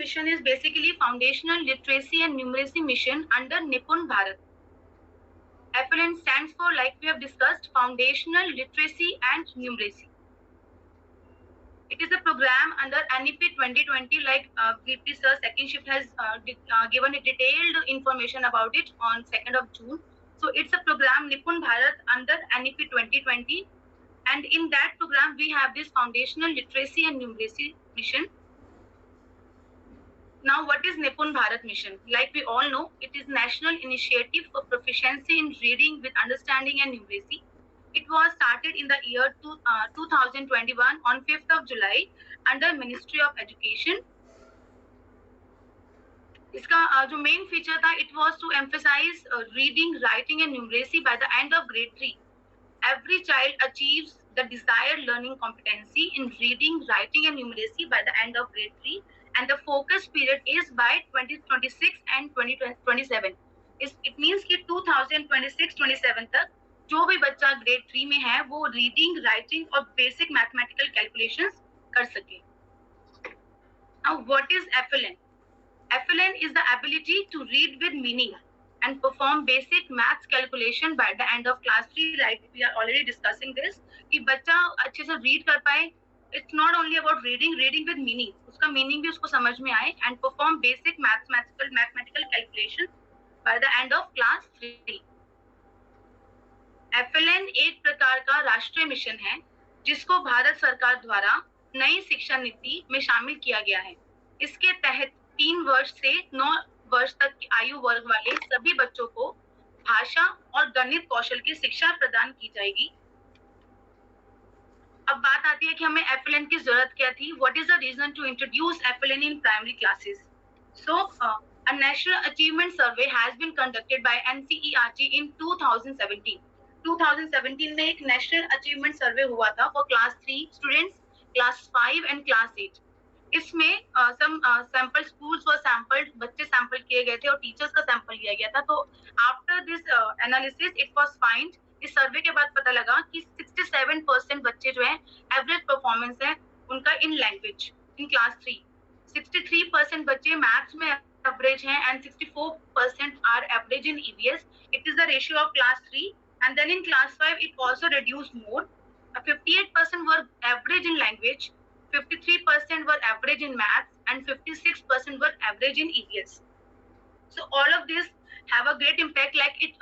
mission is basically foundational literacy and numeracy mission under Nipun Bharat. FLN stands for, like we have discussed, foundational literacy and numeracy. It is a program under NEP 2020, like VP sir, second shift has given a detailed information about it on 2nd of June. So it's a program Nipun Bharat under NEP 2020. And in that program, we have this foundational literacy and numeracy mission. Now, what is Nipun Bharat mission? Like we all know, it is National Initiative for Proficiency in Reading with Understanding and Numeracy. It was started in the year 2021 on 5th of July under Ministry of Education. इसका जो main feature था, it was to emphasize reading, writing and numeracy by the end of grade 3. Every child achieves the desired learning competency in reading, writing and numeracy by the end of grade 3. And the focus period is by 2026 and 2027. It means कि 2026-27 तक जो भी बच्चा grade 3 में है वो reading, writing और basic mathematical calculations कर सके. Now what is FLN? FLN is the ability to read with meaning and perform basic maths calculation by the end of class 3. Right, we are already discussing this कि बच्चा अच्छे से read कर पाए. It's not only about reading with meaning. उसका meaning भी उसको समझ में आए and perform basic mathematical calculation by the end of class 3. FLN एक प्रकार का राष्ट्रीय मिशन है जिसको भारत सरकार द्वारा नई शिक्षा नीति में शामिल किया गया है. इसके तहत 3 वर्ष से 9 वर्ष तक की आयु वर्ग वाले सभी बच्चों को भाषा और गणित कौशल की शिक्षा प्रदान की जाएगी. अब बात आती है कि हमें FLN की जरूरत क्या थी. What is the reason to introduce FLN in primary classes? So, a national achievement survey has been conducted by NCERT in 2017. 2017 में एक national achievement survey हुआ था for class 3 students, class 5 and class 8. इसमें some sample schools were sampled, बच्चे sample किए गए थे और teachers का sample लिया गया था. तो after this analysis, it was find, इस सर्वे के बाद पता लगा कि 67% बच्चे जो हैं एवरेज परफॉर्मेंस है उनका इन लैंग्वेज इन क्लास 3. 63% बच्चे मैथ्स में एवरेज हैं and 64% are average in EVS. It is the ratio of class 3 and then in class 5 it also reduced more. 58% were average in language, 53% were average in maths and 56% were average in EVS. So all of this have a great impact, like it